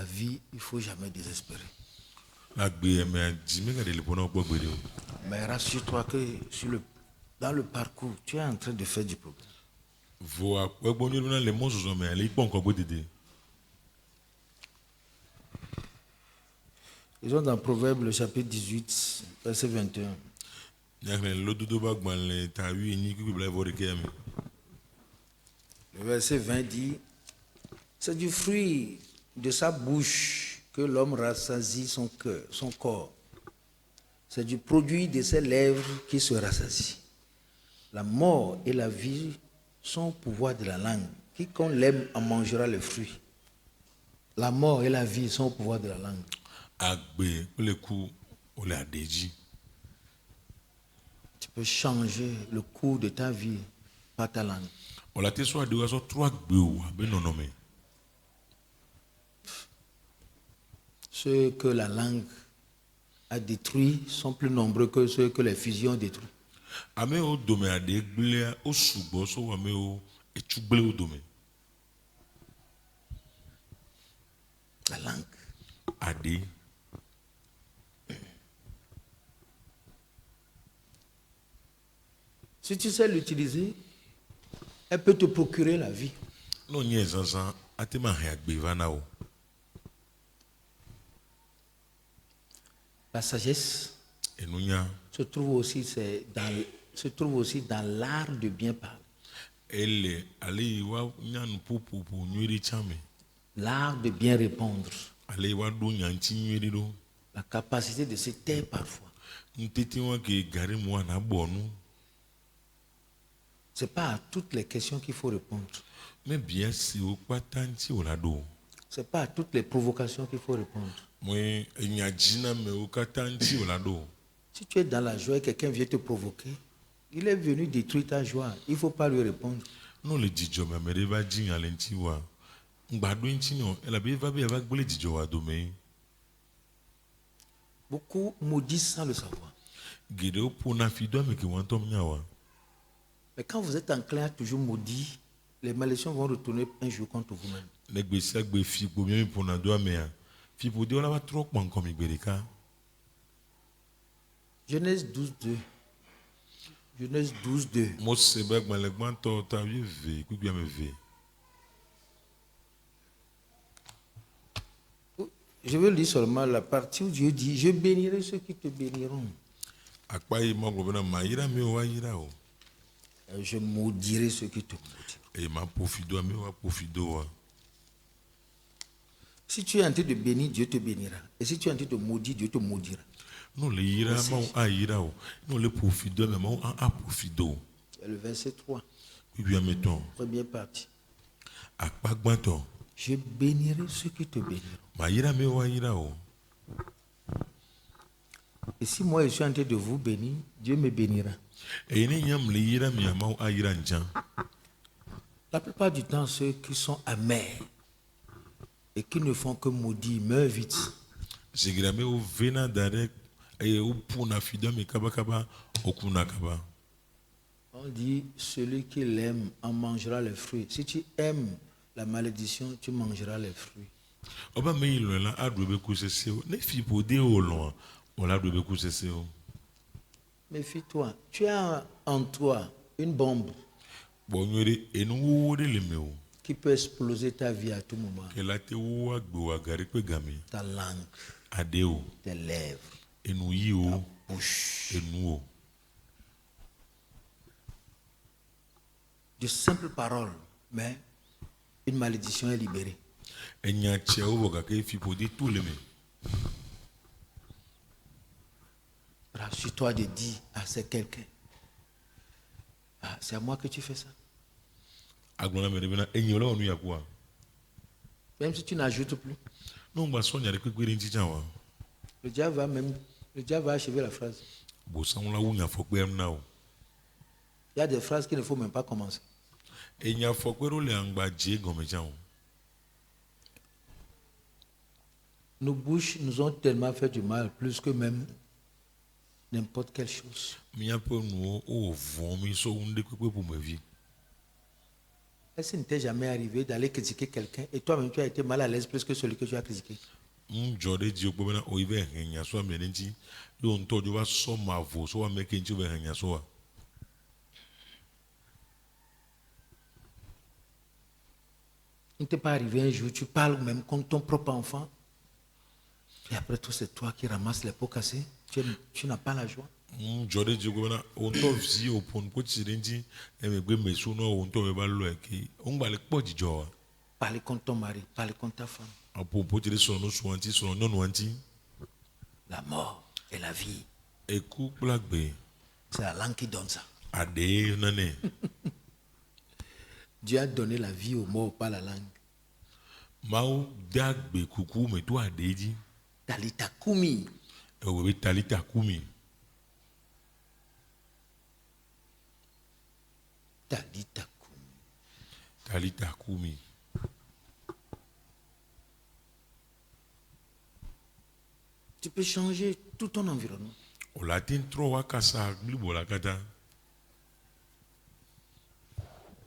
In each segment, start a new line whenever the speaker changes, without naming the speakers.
la vie, il ne faut jamais désespérer. Mais rassure-toi que dans le parcours, tu es en train de faire du progrès. Ils ont dans Proverbe le chapitre 18, verset 21. Le verset 20 dit, c'est du fruit de sa bouche que l'homme rassasie son cœur, son corps. C'est du produit de ses lèvres qui se rassasie. La mort et la vie sont au pouvoir de la langue. Quiconque l'aime en mangera le fruit. La mort et la vie sont au pouvoir de la langue. Tu peux changer le cours de ta vie par ta langue. Ceux que la langue a détruits sont plus nombreux que ceux que les fusions détruisent. La langue. Si tu sais l'utiliser, elle peut te procurer la vie. La sagesse se trouve aussi dans l'art de bien parler. L'art de bien répondre. La capacité de se taire parfois. Ce n'est pas à toutes les questions qu'il faut répondre. Ce n'est pas à toutes les provocations qu'il faut répondre. Si tu es dans la joie et quelqu'un vient te provoquer, il est venu détruire ta joie. Il ne faut pas lui répondre. Beaucoup maudissent sans le savoir. Mais quand vous êtes enclin à toujours maudire, les malédictions vont retourner un jour contre vous-même. Genèse 12, 2. Genèse 12, 2. Je veux lire seulement la partie où Dieu dit, je bénirai ceux qui te béniront. Je maudirai ceux qui te maudiront. Si tu es en train de bénir, Dieu te bénira. Et si tu es en train de maudire, Dieu te maudira. C'est le verset 3. Première partie. Je bénirai ceux qui te béniront. Et si moi je suis en train de vous bénir, Dieu me bénira. La plupart du temps, ceux qui sont amers et qui ne font que maudire meurent vite. On dit, celui qui l'aime en mangera les fruits. Si tu aimes la malédiction, tu mangeras les fruits. Méfie-toi. Tu as en toi une bombe qui peut exploser ta vie à tout moment. Ta langue, tes lèvres, ta bouche. De simples paroles, mais une malédiction est libérée. Rassure-toi de dire à c'est quelqu'un. Ah, c'est à moi que tu fais ça. Même si tu n'ajoutes plus. Le diable va achever la phrase. Il y a des phrases qu'il ne faut même pas commencer. Nos bouches nous ont tellement fait du mal, plus que même n'importe quelle chose. Est-ce qu'il ne t'est jamais arrivé d'aller critiquer quelqu'un et toi-même tu as été mal à l'aise plus que celui que tu as critiqué?
Jode di okpo bena oive henya so amene nti yo nto jo wa so mavo so wa make nti we henya so wa.
Il ne t'est pas arrivé un jour, tu parles même contre ton propre enfant et après tout c'est toi qui ramasses les pots cassés, tu n'as pas la joie.
Jode di okpo bena onto vzi opon ko tsire nti emegbe meso no onto me ba lo eke ongba le po jijo wa.
Parler contre ton mari, parler contre ta femme.
Apo po tire so no so anti so no no anti.
La mort et la vie,
Eku blagbe
c'est la langue qui donne ça.
ade nane.
Dieu a donné la vie aux morts par la langue.
Mau dagbe kuku me to ade ji.
Talita kumi.
Ewe be talita kumi.
Talita kumi.
Talita kumi.
Tu peux changer tout ton environnement.
O latin tro wakasa glibo la kata.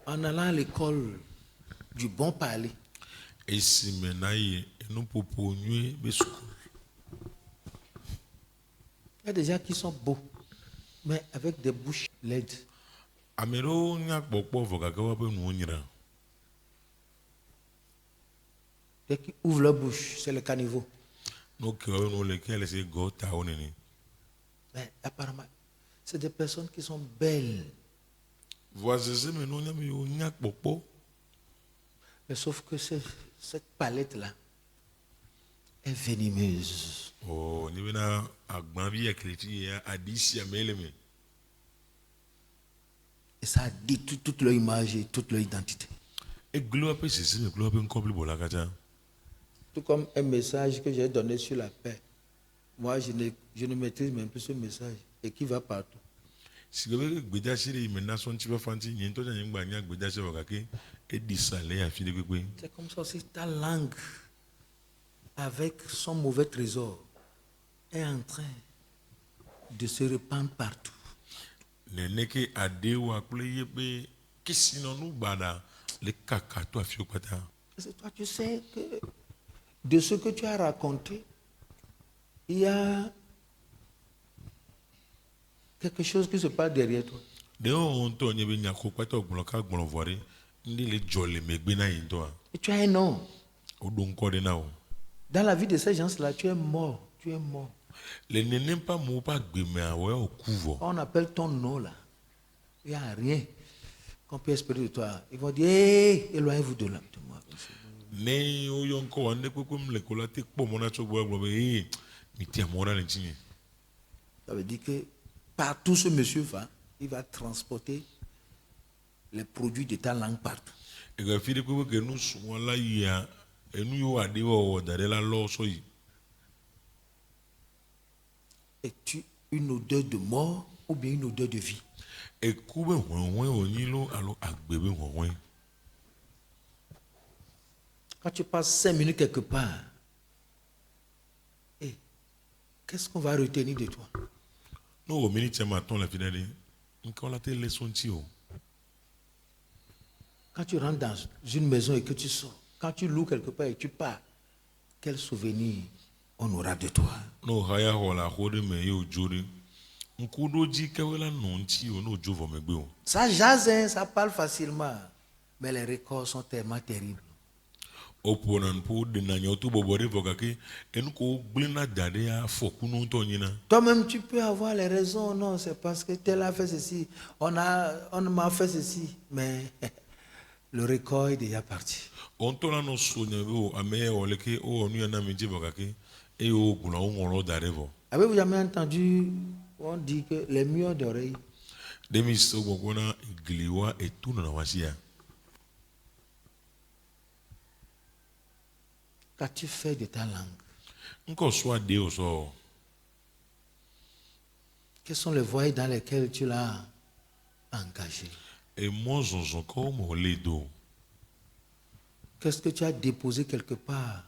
En allant à l'école du bon parler,
Esi menaye enu popo nyue be school.
il y a des gens qui sont beaux, mais avec des bouches laides.
Amero nya popo vokaka wa be nu nyira.
Dès qu'ils ouvrent leur bouche, c'est le caniveau.
No ke wa no le kele se go ta onene.
Mais apparemment, c'est des personnes qui sont belles.
Voisese me no nya me yo nya popo.
Mais sauf que cette palette-là est venimeuse.
Oh, ni bena agban bi ekriti ya adisi ameleme.
Et ça détruit toute leur image et toute leur identité.
E glo pe sisi me glo pe nkobli bola kata.
Tout comme un message que j'ai donné sur la paix. Moi, je ne maîtrise même plus ce message et qui va partout.
Si gbe gbeja sire me na son ti ba fanti yin to jan gba nya gbeja se wakake e disale ya fi de pepe.
C'est comme ça aussi ta langue, avec son mauvais trésor, est en train de se répandre partout.
Neneke adewa kple ye be kisino nu gbada le kaka to afi okpata.
Parce que toi, tu sais que de ce que tu as raconté, il y a quelque chose qui se passe derrière toi.
De o nto nye be nyako kpata ogbon ka gbon vore ndi le jole megbe na yin to a.
Et tu as un nom.
O do nko de na o.
Dans la vie de ces gens-là, tu es mort. Tu es mort.
Le nenem pa mo pa gbe me awe o kuvo.
On appelle ton nom là. Il n'y a rien qu'on peut espérer de toi. Ils vont dire, hé, éloignez-vous de là. De moi.
Ne o yo nko wa ne pepe mle ko la te po mo na cho bo gbo be mi ti amora le tinye.
Ça veut dire que partout ce monsieur va, il va transporter les produits de ta langue partout.
E ga fi de pepe ke nu su la ya enu yo adewa o dare la lo so yi.
Es-tu une odeur de mort ou bien une odeur de vie?
Eku be hwenhwen onyi lo alo agbe be hwenhwen.
Quand tu passes 5 minutes quelque part, qu'est-ce qu'on va retenir de toi?
No o minute ma ton la finale. Nko la te leçon ti o.
Quand tu rentres dans une maison et que tu sors, quand tu loues quelque part et tu pars, quel souvenir on aura de toi?
No haya ho la ho de me yo jori. Nko do ji kewela no nti o no jovo megbe o.
Ça jase, hein, ça parle facilement, mais les records sont tellement terribles.
Oponan po de na nyoto bobore vokake enu ko gblina dade ya foku no to nyina.
Toi-même, tu peux avoir les raisons. Non, c'est parce que tel a fait ceci, on m'a fait ceci, mais le record est déjà parti.
On to la no so nya o ame o leke o onu ya na mi je vokake e o guna o ngoro dade vo.
Avez-vous jamais entendu, on dit que les murs d'oreilles,
Demi so gbogona igliwa etuna na wasia.
qu'as-tu fait de ta langue?
Nko so ade o so.
Quels sont les voies dans lesquelles tu l'as engagé?
E mo zonzon ko mo le do.
Qu'est-ce que tu as déposé quelque part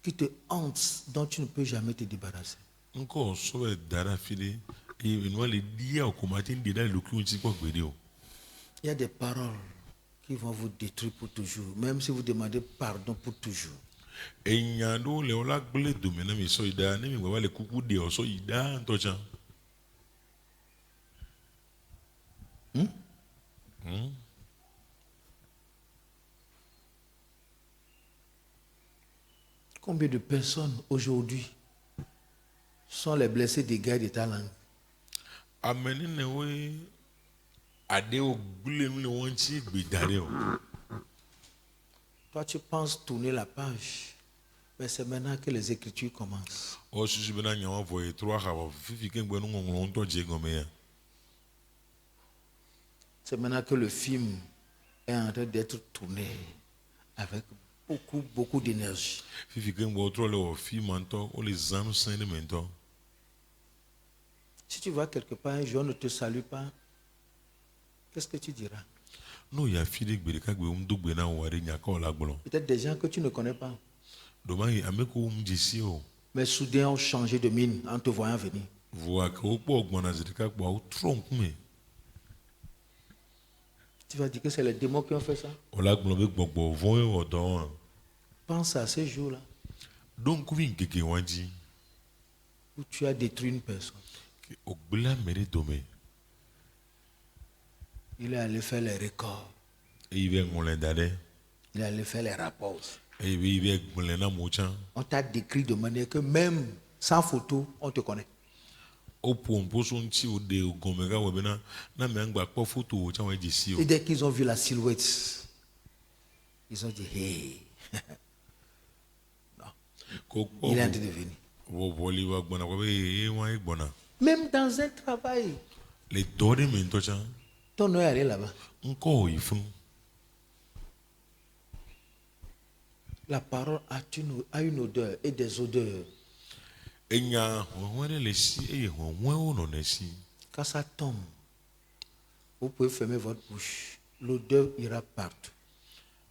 qui te hante, dont tu ne peux jamais te débarrasser?
Nko so e dara file e no le dia o ko matin de da lu ku nti ko gbede o.
Il y a des paroles qui vont vous détruire pour toujours, même si vous demandez pardon pour toujours.
enya ɖewo le wo la gblẽ dome ne mi sɔ yi ɖa ne mi gbava le kuku ɖe o sɔ yi ɖa ŋutɔ tsã.
Combien de personnes aujourd'hui sont les blessés des guerres de ta langue?
Ame nenewoe aɖewo gblẽ nu le wo ŋuti gbe da ɖe o.
Toi, tu penses tourner la page, mais c'est maintenant que les Écritures commencent.
O susu bena nyawo vɔ yi trɔ axa vɔ fifi ke ŋgbe nuŋɔŋlɔ ŋutɔ dze gɔme ya.
C'est maintenant que le film est en train d'être tourné avec beaucoup d'énergie.
Fifi ke ŋgbe wotrɔ le wɔ fi ma ŋutɔ wole zã ŋusẽ ɖe me ŋutɔ.
Si tu vas quelque part, un jour on ne te salue pas, qu'est-ce que tu diras?
No ya fi ɖe gbe ɖeka gbe wo ŋdo gbe na wo aɖe nyakɔ la gblɔ.
Peut-être des gens que tu ne connais pas,
Domayi ame ko wo ŋu dze si o.
mais soudain ont changé de mine en te voyant venir.
Voa ke wokpɔ gbɔna zi ɖeka kpoa wotrɔ ŋkume.
Tu vas dire que c'est les démons qui ont fait ça?
Wola gblɔ be gbɔgbɔ vɔ̃e wɔ dɔ wɔn.
Pense à ce jour-là
Ɖo ŋkuvi ŋkeke wa dzi.
où tu as détruit une personne.
Ogblẽ ame ɖe dome.
Il est allé faire les records.
Eye be ŋlɔe da ɖe.
Il est allé faire les rapports.
Eye be gblẽ na amewo tsã.
On t'a décrit de manière que même sans photo, on te connaît.
Woƒo ŋposo ŋuti woɖe gɔme ga wɔ bena na ame ŋgba kpɔ foto wo tsã wo dze si o.
Et dès qu'ils ont vu la silhouette, ils ont dit, hey,
Ko
il est en
kpɔ
train de venir.
vɔvɔli wa gbɔna kɔ be ye wa ye gbɔna.
Même dans un travail,
Le dɔ ɖe me ŋutɔ tsã.
ton nom est allé là-bas.
Ŋkɔ wo yi funu.
La parole a une odeur et des odeurs.
Enya hɔhɔe ɖe le si eye hɔhɔewo nɔna si.
Quand ça tombe, vous pouvez fermer votre bouche. L'odeur ira partout.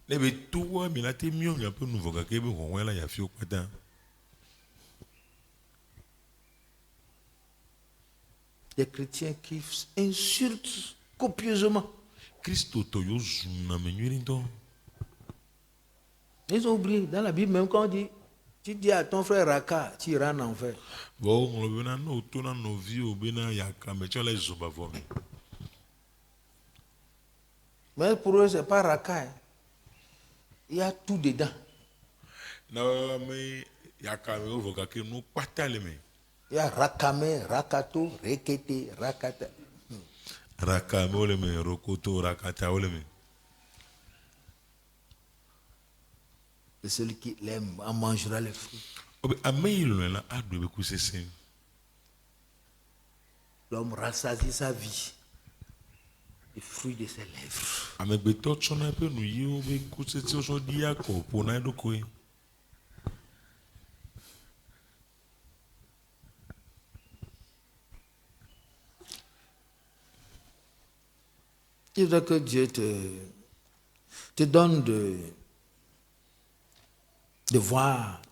Ne be toa mi la te miɔ miaƒe nu vɔ gake be hɔhɔe la yafi wo kpata.
Des chrétiens qui insultent copieusement.
Kristo tɔ yo zuna me nyuie ŋutɔ.
Ils ont oublié. Dans la Bible, même quand on dit, tu dis à ton frère Raka, tu iras en enfer.
Vɔ ŋlɔ bena ne woto na nɔviwo bena yakame tsɔ le zɔ bavɔ me.
Mais pour eux, ce n'est pas Raka. Hein. Il y a tout dedans.
Na me yakame wo vɔ gake nu kpata le me.
Il y a Rakame, Rakato, Rekete, Rakata.
Rakame wo le me, rokoto, rakata wo le me.
Et celui qui l'aime en mangera les fruits.
Obe ame yi lɔ̃e la aɖu ebe ku sesẽ.
L'homme rassasie sa vie. Les fruits de ses lèvres.
Amegbetɔ tsɔna eƒe nu yiwo be kutsetse sɔ ɖi akɔ ƒo na eɖokui.
Il veut que Dieu te donne de voir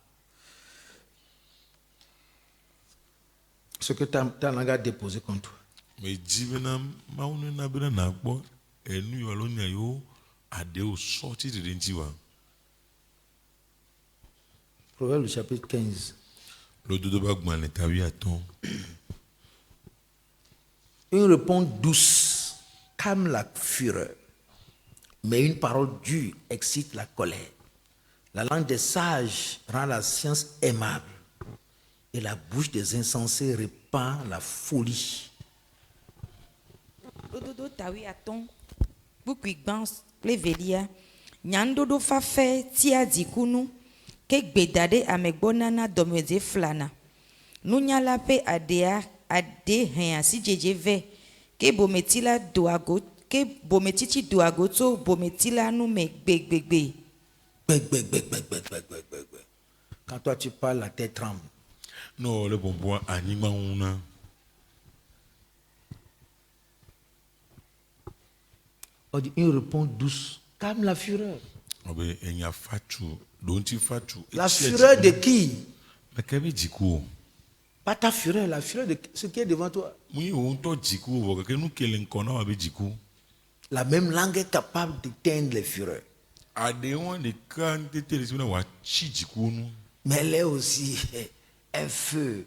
ce que ta langue a déposé contre toi.
Me dzi bena mawu nena bena nakpɔ enu yiwo alo nya yiwo aɖewo sɔ tsi ɖeɖe ŋuti wa.
Proverbe chapitre 15.
Lododo ba gbalẽ tawi atɔ̃.
Une réponse douce calme la fureur, mais une parole dure excite la colère. La langue des sages rend la science aimable, et la bouche des insensés répand la folie.
Lododo tawi atɔ̃ kpukui gbã kple velia nyanuɖoɖo fafe tia dzikunu ke gbeda ɖe ame gbɔ nana dɔmedzoe flana nunyala ƒe aɖe hẽ asidzedze ve ke bometiti do ago tso bometila nu me gbegbegbe.
Quand toi tu parles, la tête tremble.
No le bɔbɔ anyigba ŋu na.
On dit une réponse douce calme la fureur.
Obe enya fatu ɖo ŋuti fatu.
La fureur de qui?
Meke be dziku o.
Pas ta fureur, la fureur de ce qui est devant toi.
Mu yi wo ŋutɔ dziku o vɔ gake nu ke le ŋkɔ na wa be dziku.
La même langue est capable d'éteindre les fureurs.
aɖewo ɖeka ŋtete le si bena wòatsi dziku nu.
Mais elle est aussi un feu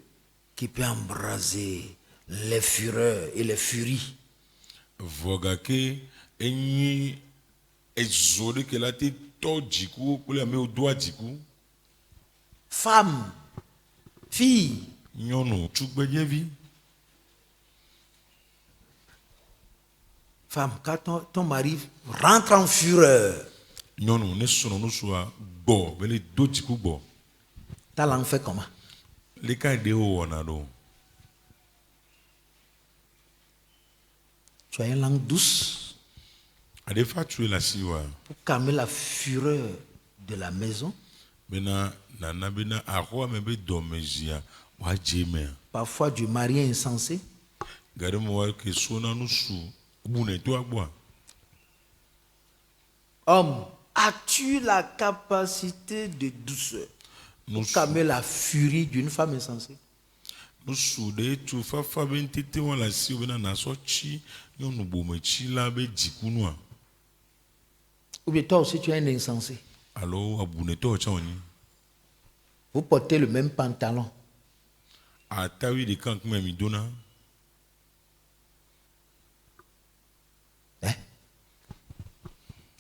qui peut embraser les fureurs et les furies.
Vɔ gake enyi ezo ɖeke la te tɔ dziku kple amewo doa dziku.
Femme, fille,
Nyɔnu tugbedzevi.
femme, quand ton mari rentre en fureur,
Nyɔnu ne srɔ̃ nusua gbɔ be le do dziku gbɔ.
ta langue fait comment?
Leka ɖewo wɔna ɖo.
Tu as une langue douce
Aɖe fa tue le asi wa
pour calmer la fureur de la maison.
bena nana bena axɔa me be dɔmezia wòadze emea.
Parfois du mari est insensé.
Gaɖe me wa ke sona nusu bunetoa gbɔa.
Homme, as-tu la capacité de douceur pour
Nusu
calmer la furie d'une femme insensée?
nusu ɖe tu fafa be ŋtete wa le asi wo bena nasɔ tsi nyɔnu bometsi la be dzikunua
Ou bien toi aussi tu es un insensé.
alo abunetɔ tsã wònyi.
Vous portez le même pantalon.
Atawi ɖeka ŋkume mi dona.
Hein?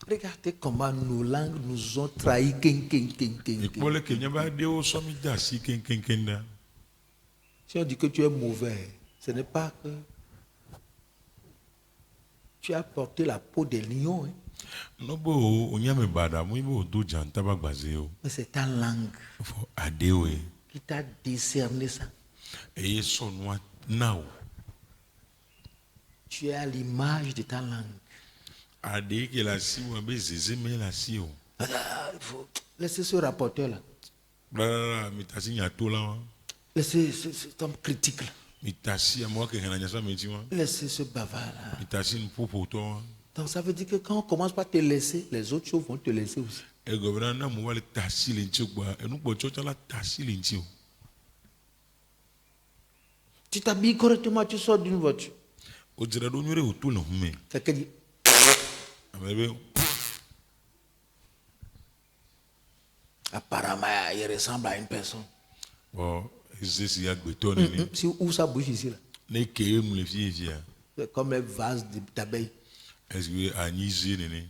Regardez comment nos langues nous ont trahis.
Ekpɔ leke miabe aɖewo sɔ mi de asi keŋkeŋkeŋ ɖa.
Si on dit que tu es mauvais, ce n'est pas que tu as porté la peau des lions, hein,
Nɔbe o onyame baɖa mu be wòdo dzantaba gbaze o.
mais c'est ta langue
Fɔ aɖewoe
qui t'a décerné ça.
eye sɔ nua na o.
Tu es à l'image de ta langue.
Aɖe ke le asi wo abe zezeme le asi o.
Ah, il faut laisser ce rapporteur-là.
Blalala mitasi nyato la wa.
Laissez cet homme critique-là.
Mitasi amewo ke hena nyasa me ŋuti wa.
Laissez ce bavard-là.
Mitasi nuƒoƒotɔ wa.
Donc ça veut dire que quand on commence par te laisser, les autres choses vont te laisser aussi.
Egɔ bena ne amewo va le tasi le ŋuti gbɔa enukpɔtsɔ tsã la tasi le ŋuti o.
Tu t'habilles correctement, tu sors d'une voiture.
Wodzra ɖo nyuie ɖe wòto le hume.
Quelqu'un dit,
Ame be
apparemment, il ressemble à une personne.
bɔ eze si agbetɔ nene.
Si où ça bouge ici, là,
Ne ke emu le fie fia.
c'est comme les vases d'abeilles.
Est-ce que anyi zie nene?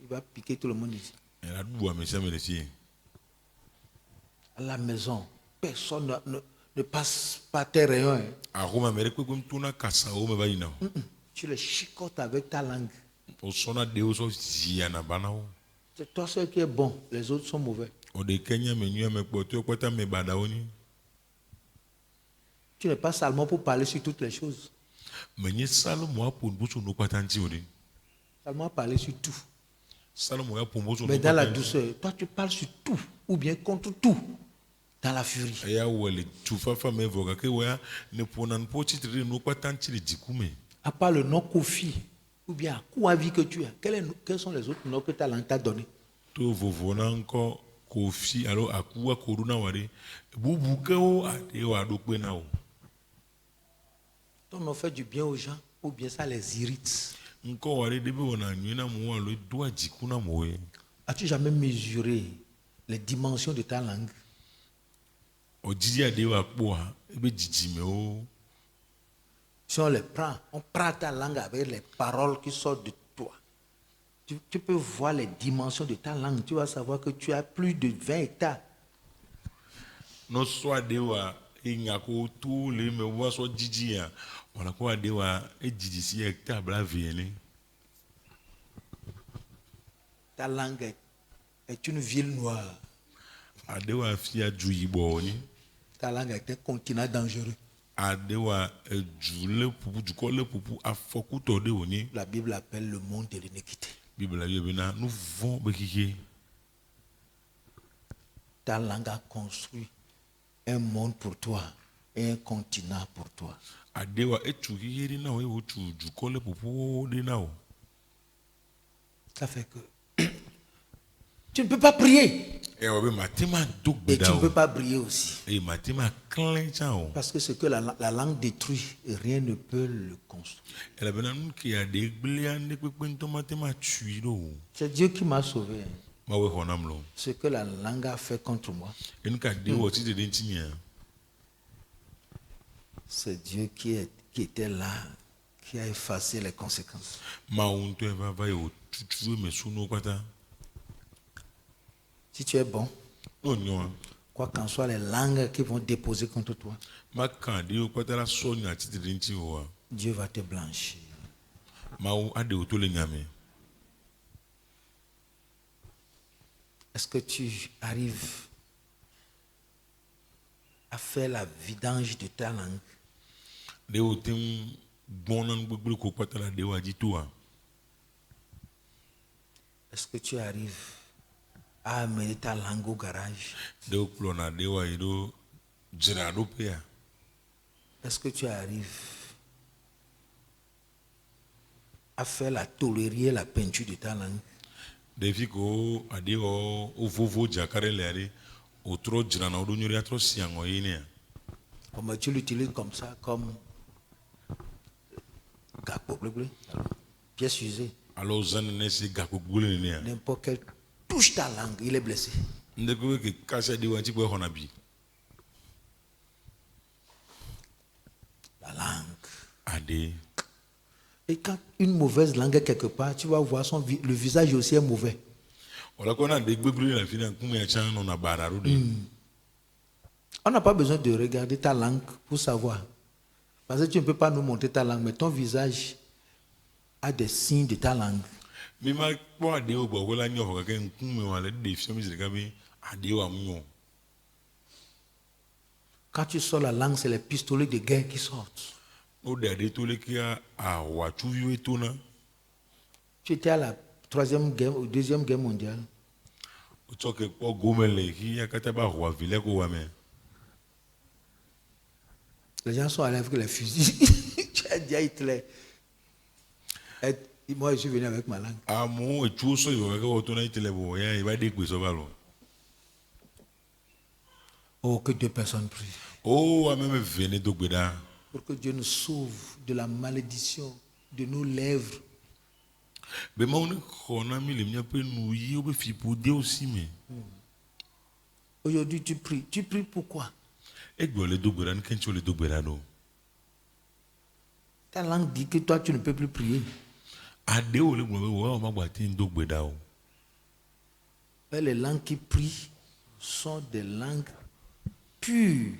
Il va piquer tout le monde ici.
Elle a dû ame sia me le fie.
À la maison, personne ne passe pas tes rayons. Hein.
Axɔme ame ɖe kpekpe tona kasawo me va yina o.
Tu les chicotes avec ta langue.
Wosɔna ɖewo sɔ ziana bana wo.
C'est toi seul qui est bon, les autres sont mauvais.
O ɖeke nye ame nyui ame kpɔtɔe kpɔtɔ ame baɖawo nyi.
Tu n'es pas Salomon pour parler sur toutes les choses.
Menye Salomo aƒo nuƒotso nu kpata ŋuti o ɖe.
Salomon a parlé sur tout.
Salomo ya ƒo nuƒotso
Mais
nu
dans la
kpata ŋuti.
douceur, toi tu parles sur tout, ou bien contre tout, dans la furie.
Eya wɔ le tu fafa me vɔ gake wɔya ne ƒona nuƒo tsitre ɖe nu kpata ŋuti le dziku me.
À part le nom Kofi, ou bien Kouavi que tu as, quels sont les autres noms que ta langue t'a donné?
To vovo na ŋkɔ kofi alo akua koɖo na wɔ ɖe. Bubu kewo aɖewo aɖo kpe na o.
Ton nom fait du bien aux gens, ou bien ça les irrite.
Ŋkɔ wɔ ɖe ɖe be wɔna nyui na amewo alo edoa dziku na amewoe.
As-tu jamais mesuré les dimensions de ta langue?
Odzidzi aɖewo akpɔa ebe dzidzimewo.
Si on les prend, on prend ta langue avec les paroles qui sortent de toi. Tu peux voir les dimensions de ta langue. Tu vas savoir que tu as plus de 20 hectares.
Nɔsɔ aɖewoa enya ko to le me wa sɔ dzidzia wɔna ko aɖewoa edzidzi si hectare blaeve ene.
Ta langue est une ville noire.
Aɖewoa fia du yibɔ wonyi.
Ta langue est un continent dangereux.
Aɖewoa edu le ƒuƒu dukɔ le ƒuƒu afɔkutɔ ɖe wonyi.
La Bible appelle le monde de l'iniquité.
Bibla yɔ bena nu vɔ̃ be xixi.
Ta langue a construit un monde pour toi et un continent pour toi.
Aɖewoa etu xixi ɖe na wo eye wotu dukɔ le ƒuƒu ɖe na wo.
Ça fait que tu ne peux pas prier.
Et on va matima
Et tu ne
dogbeda
peux
o.
pas briller aussi.
Et matima clencha o.
Parce que ce que la langue détruit, rien ne peut le construire.
Elle a bien un qui a des bliandes que quand matima tuiro.
C'est Dieu qui m'a sauvé. Hein.
Ma we honamlo.
Ce que la langue a fait contre moi,
Et nous ka de o ti de dentinia.
c'est Dieu qui était là, qui a effacé les conséquences.
Ma unto eva va yo tutu me suno kwata.
Si tu es bon,
No nyo.
quoi qu'en soit les langues qui vont déposer contre toi,
Ma kan de o kwata la sonya ti de denti o.
Dieu va te blanchir.
Ma o ade o to le nyame.
Est-ce que tu arrives à faire la vidange de ta langue?
De o tem bonan gbegble ko kwata la de o ajitoa.
Est-ce que tu arrives à amener ta langue au garage?
De o plona de o ido jira do pea.
Est-ce que tu arrives à faire la tolérer la peinture de ta langue?
Devi ko ade o vovo jakare le ade o tro jira na o do nyori atro siango yene.
Comme tu l'utilises comme ça, comme gakpo, pièce usée.
Alors zan ne se gako gbule ne ya.
N'importe quel touche ta langue, il est blessé.
Ndeko ke kasa di wanti ko honabi.
La langue.
Ade.
Et quand une mauvaise langue est quelque part, tu vas voir le visage aussi est mauvais.
Ola ko na de gbegble la fina kuma ya chan no na bararu de.
On n'a pas besoin de regarder ta langue pour savoir. Parce que tu ne peux pas nous montrer ta langue, mais ton visage a des signes de ta langue.
Mi ma po ade o bo la nyo ka ke nkume wala de fi mi zika bi ade wa mu.
Quand tu sors la langue, c'est les pistolets de guerre qui sortent.
O de ade to le kia a wa chuvi we to na.
Tu étais à la troisième guerre ou deuxième guerre mondiale.
O choke po gomele ki ya kata ba wa vile ko wa me.
Les gens sont allés avec les fusils. Tu as dit à Hitler. Moi, je suis venu avec ma langue.
Amo e chu so yo ka o to na itele bo ya e ba de gbe so ba lo.
Oh, que deux personnes prient.
Oh, a même venu dogbeda.
Pour que Dieu nous sauve de la malédiction de nos lèvres.
Be ma oni khona mi le mnya pe nu yi o be fi pour de aussi me.
Aujourd'hui, tu pries. Tu pries pourquoi?
E gbo le dogbeda nken cho le dogbeda no.
Ta langue dit que toi, tu ne peux plus prier.
Ade o le gbo be wa o ma gba tin dogbeda o.
Mais les langues qui prient sont des langues pures.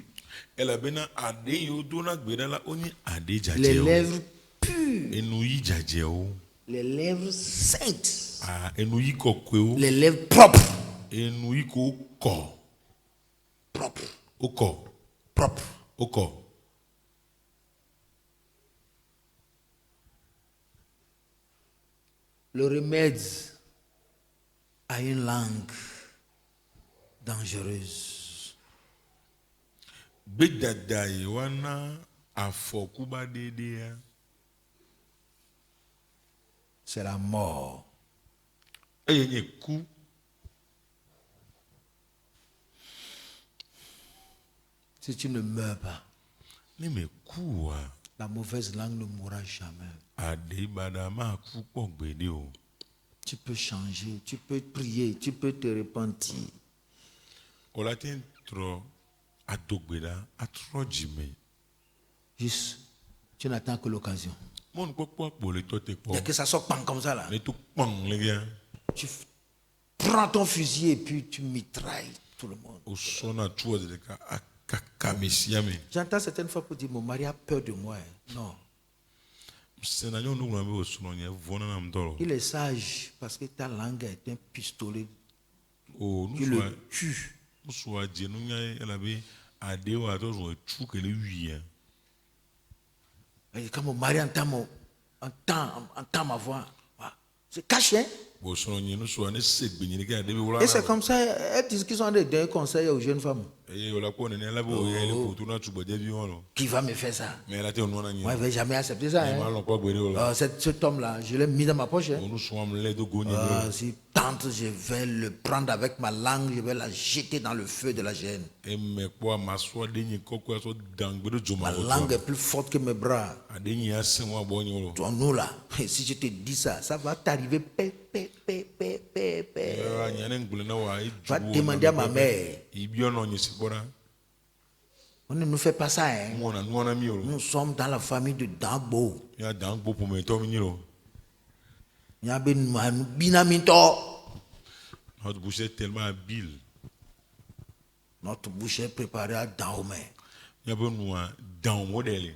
Ela bena ade yo do na gbeda la oni ade jaje
Les
o.
lèvres pures.
Enu yi jaje o.
Les lèvres saintes.
Ah, enu yi kokwe o.
Les lèvres propres.
Enu yi ko ko.
Propres.
O ko.
Propres.
O ko.
Le remède à une langue dangereuse,
Bedada yi wana afoku ba dede ya.
c'est la mort.
Eye nye ku.
Si tu ne meurs pas,
Ni me ku wa.
la mauvaise langue ne mourra jamais.
Ade bada ma ku po gbede o.
Tu peux changer, tu peux prier, tu peux te repentir.
Ola tin tro adogbeda atro jime.
Juste, tu n'attends que l'occasion.
Mon popo po le tote po.
Et que ça sort pan comme ça là.
Ne tu pang le gars.
Tu prends ton fusil et puis tu mitrailles tout le monde.
O sona tuwa de ka akaka mesiame.
J'entends certaines fois pour dire mon mari a peur de moi. Non.
Sena nyo no ngwa be o sono nye vona na mdoro.
Il est sage parce que ta langue est un pistolet
O
qui
nu
le tue.
so je no nya ela be ade wa to so tu ke le wi.
Et quand mon mari entend ma voix, c'est caché.
O sono nye no so ne segbe nye ke ade be wala.
Et c'est comme ça, elles disent qu'ils sont des conseils aux jeunes femmes.
Et on l'a pas donné là pour y aller pour tourner tout bas des
Qui va me faire ça?
mais là, on a
Moi, je ne vais jamais accepter ça.
mais
Hein.
mal pas guéri là.
Cet homme-là, je l'ai mis dans ma poche. Hein.
On nous sommes les deux gagner.
Si tente, je vais le prendre avec ma langue, je vais la jeter dans le feu de la gêne.
Et mais quoi m'asseoir dernier quoi soit dans le de
Ma langue est plus forte que mes bras.
a dernier assez moi bon yo.
Toi, nous là, et si je te dis ça, ça va t'arriver. Va demander à ma mère.
Il bien non y c'est bora.
On ne nous fait pas ça. Hein.
Moi on a mis yo.
Nous sommes dans la famille de Dabo.
Il y a dans beau pour me tomber yo.
Il y a Binaminto.
Notre bouche est tellement habile.
Notre bouche est préparée à Dahomey.
Il y a besoin dans modèle.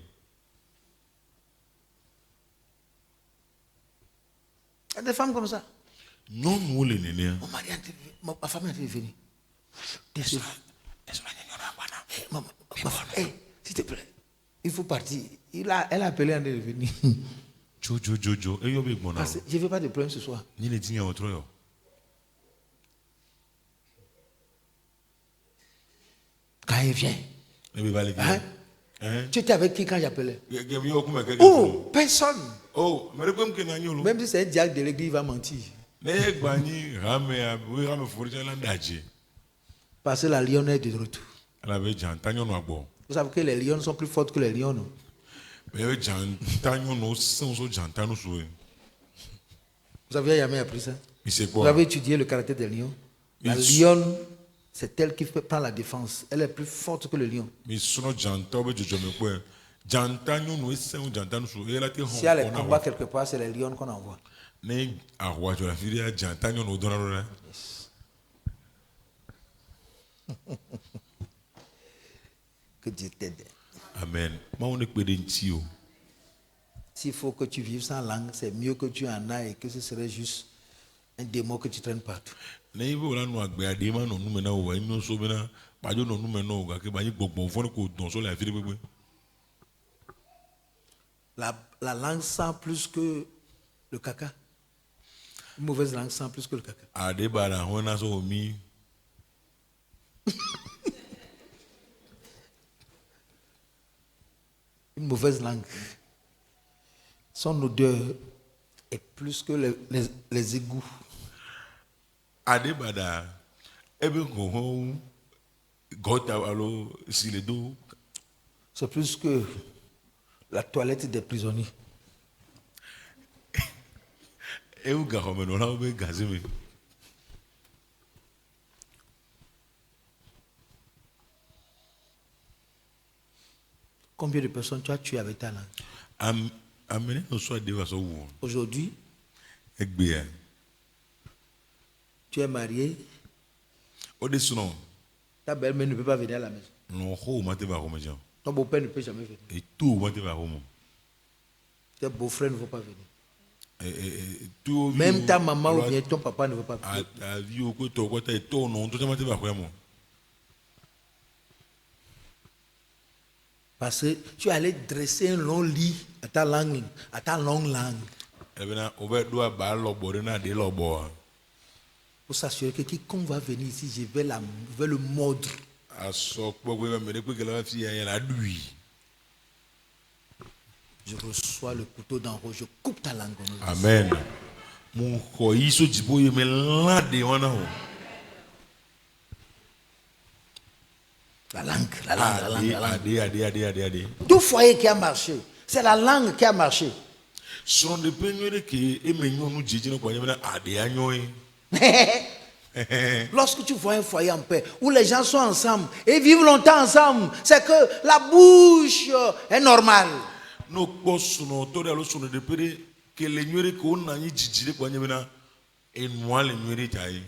Il y a des femmes comme ça.
Non nous les nénés.
Mon mari ma femme est venue. S'il te plaît, il faut partir. Elle a appelé à venir.
Jojo. Et yo big bon.
Je ne veux pas de problème ce soir.
Ni les dignes autre yo.
Quand il vient.
Hein?
Tu étais avec qui quand j'appelais?
Oh,
Personne.
oh, mais comme que n'agno.
Même si c'est un diacre de l'église, il va mentir.
Ne gbani rame forja la daje.
Parce que la lionne est de retour.
La ve jantanyo no agbo.
Vous savez que les lions sont plus fortes que les lions. Non?
Mais jantanyo no so jantanu so.
Vous avez jamais appris ça?
Mais c'est
Vous
quoi?
avez étudié le caractère des lions? La
Mais-
lionne, c'est elle qui prend la défense. Elle est plus forte que le lion.
Mais sono jantan be jojo me quoi. Jantanyo no se jantanu so. Et la te
S'il y a les combats quelque part, c'est les lions qu'on envoie.
Ne arwa jo la firi a jantanyo no donaro.
Que Dieu t'aide.
Amen. Ma on est pédenti o.
S'il faut que tu vives sans langue, c'est mieux que tu en aies et que ce serait juste un démon que tu traînes partout.
Na ibo la no agbe ade ma no nu me na o wa inu so be na ba jo no nu me no ga ke ba yin gbogbo fo ni ko don so la firi pepe.
La langue sent plus que le caca. Une mauvaise langue sent plus que le caca.
Ade bara ho na so mi.
Une mauvaise langue. Son odeur est plus que les égouts.
Ade bada ebe ko ho gota alo siledo.
C'est plus que la toilette des prisonniers.
E u ga ho me no la be gazime.
Combien de personnes tu as tué avec ta langue?
Amene no so ade wa so wo.
Aujourd'hui,
Egbe ya.
tu es marié,
O de suno
ta belle-mère ne peut pas venir à la maison.
no ho ma te ba ho me jan.
Ton beau-père ne peut jamais venir.
E tu ma te ba ho mo.
Tes beaux-frères ne vont pas venir.
Tu
Même ta maman ou bien ton papa ne veut pas venir.
a vi o ko to ko ta to no to ma te ba ho mo.
Parce que tu allais dresser un long lit à ta langue, à ta longue langue,
Ebe na o be do ba lo bo de na de lo bo.
pour s'assurer que quiconque va venir ici, je vais le mordre.
Aso gbogbo me de pe ke la fi ya la lui.
Je reçois le couteau d'en haut, je coupe ta langue.
Amen. Mon ko iso jibo ye me la de wana ho.
La langue, la langue, la langue, la langue.
Ade.
Tout foyer qui a marché, c'est la langue qui a marché.
Son de penyore ke e me nyo nu jeje no kwa nyame na ade anyo yi.
Lorsque tu vois un foyer en paix, où les gens sont ensemble et vivent longtemps ensemble, c'est que la bouche est normale.
No kpo suno to de alo suno de pere ke le nyore ko na nyi jijire kwa nyame na enwa le nyore tai.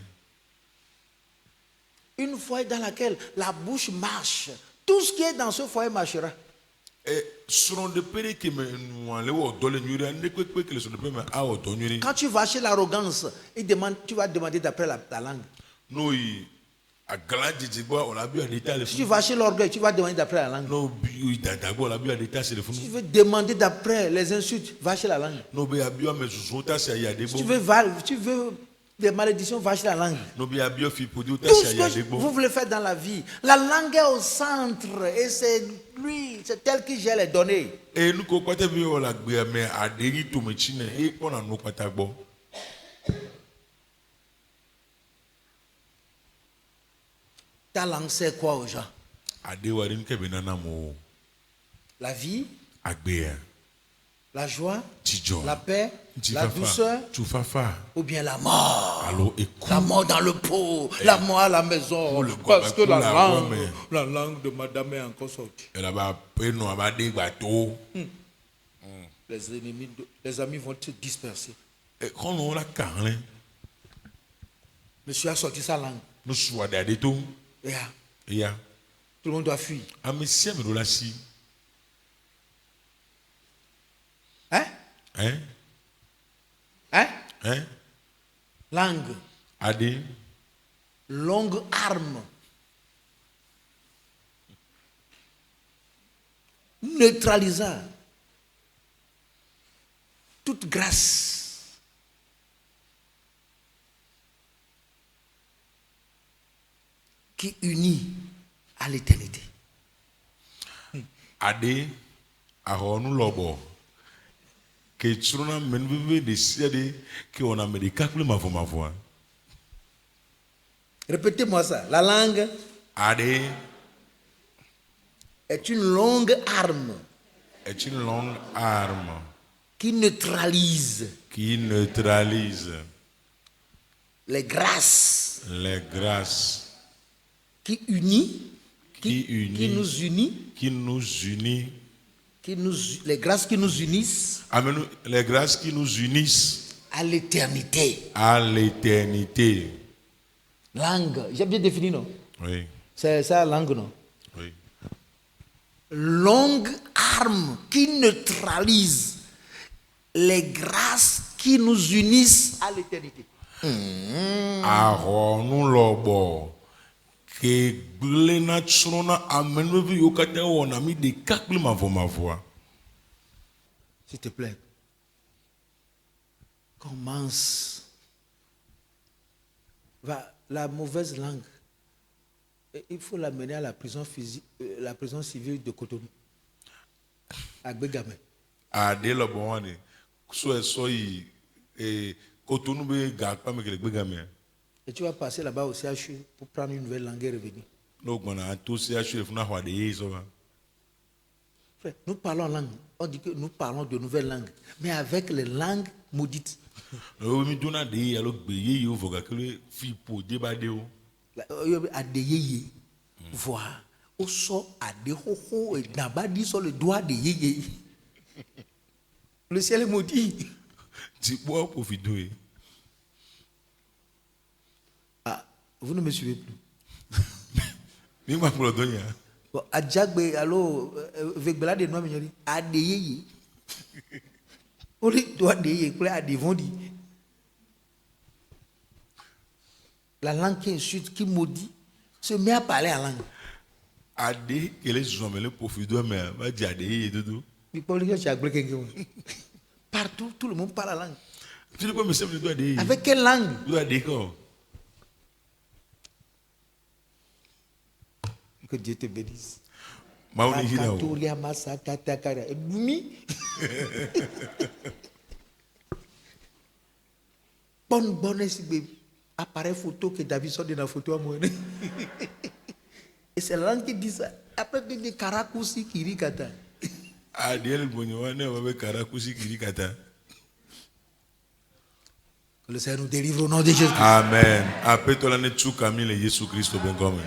Une foyer dans laquelle la bouche marche, tout ce qui est dans ce foyer marchera.
E suno de pere ke me enwa le wo do le nyore ne kpekpe ke le suno de pere me a wo do nyore.
Quand tu vas chez l'arrogance, tu vas demander d'après la langue.
No yi agala jiji bo o la bi ade ta le
Si tu
fun.
vas chez l'orgueil, tu vas demander d'après la langue.
No bi dada bo la bi ade ta se le fun.
Si tu veux demander d'après les insultes, va chez la langue.
No be abi o me susu ta se ya de
Si
bo.
tu veux des malédictions va chez la langue.
No bi abio fi podu ta
Tout
sia
ce
ya
que
degbo.
vous voulez faire dans la vie, la langue est au centre et c'est lui, c'est elle qui gère les données.
E nu ko pate bi o la gbe me aderi to me chine e pona no pata gbo.
Ta langue c'est quoi aux gens?
Ade wa rin ke be nana mo
La vie,
agbe
la joie,
tijo.
la paix, la douceur
Chufafa.
ou bien la mort.
Alo eku.
La mort dans le pot, la mort à la maison,
le
parce que
gomme,
la langue de madame est encore sortie.
E la ba pe no ba de gba to.
Les amis vont se disperser.
E kon no la kan
Monsieur a sorti sa langue.
no suwa de ade to.
Et
Ya.
tout le monde doit fuir.
Amesia me do la si.
Hein?
Hein?
Hein?
Hein?
Langue,
Ade.
longue arme. Neutralisant toute grâce. Qui unit à l'éternité.
Ade. Ahonu lobo. Ke churuna menbebe de siade ke on amerika kule mafo.
Répétez-moi ça. La langue
Ade
est une longue arme
est une longue arme
qui neutralise
qui neutralise
les grâces,
les grâces,
qui unit,
qui nous unit,
les grâces qui nous unissent
Amen. Les grâces qui nous unissent
à l'éternité.
à l'éternité.
Langue, j'ai bien défini, non?
Oui,
C'est ça, langue, non?
oui.
Longue arme qui neutralise les grâces qui nous unissent à l'éternité.
Ahonu lobo ke blena churuna amen bebe yokate wona mi de kakle mafo.
S'il te plaît, commence. La mauvaise langue, il faut l'amener à la prison physique, la prison civile de Cotonou, à Gbegame.
Ade lobo wane so yi Cotonou be ga pa me ke Gbegame.
Et tu vas passer là-bas au CHU pour prendre une nouvelle langue et revenir.
No gbona to se asu funa hwa de so ba.
Frère, nous parlons langue. On dit que nous parlons de nouvelles langues, mais avec les langues maudites.
O mi dona de alo gbe ye yo voga ke fi po de ba de o.
Adeyeye, voir. Au sort adehoho et nabadi sur le doigt de yeye. Le ciel est maudit.
Ti bo po fi do e.
Ah, vous ne me suivez plus.
Mi ma pro do ya.
Bon, Adjagbe, allo, Vegbela de Noa Mignori, Adeyeye. On dit, doigt de yeye, Adevondi. La langue qui insulte, qui maudit, se met à parler en langue.
Ade kele zomele po fi do me ba di ade ye dodo.
Partout, tout le monde parle la langue.
Tu ne peux me semble do ade ye.
Avec quelle langue?
Do ade ko.
Que Dieu te bénisse.
Ma o ni hira o.
Akatoria masakatakara. Bumi. Bonne appareil photo que David sort de la photo à moi. Et c'est la langue qui dit ça. Après que des karakusi kirikata.
Ade le bonyo wane wa be karakusi kirikata.
Que le Seigneur nous délivre au nom de Jésus.
Amen. Apetola ne tsuka mi le Yesu Kristo ben comme.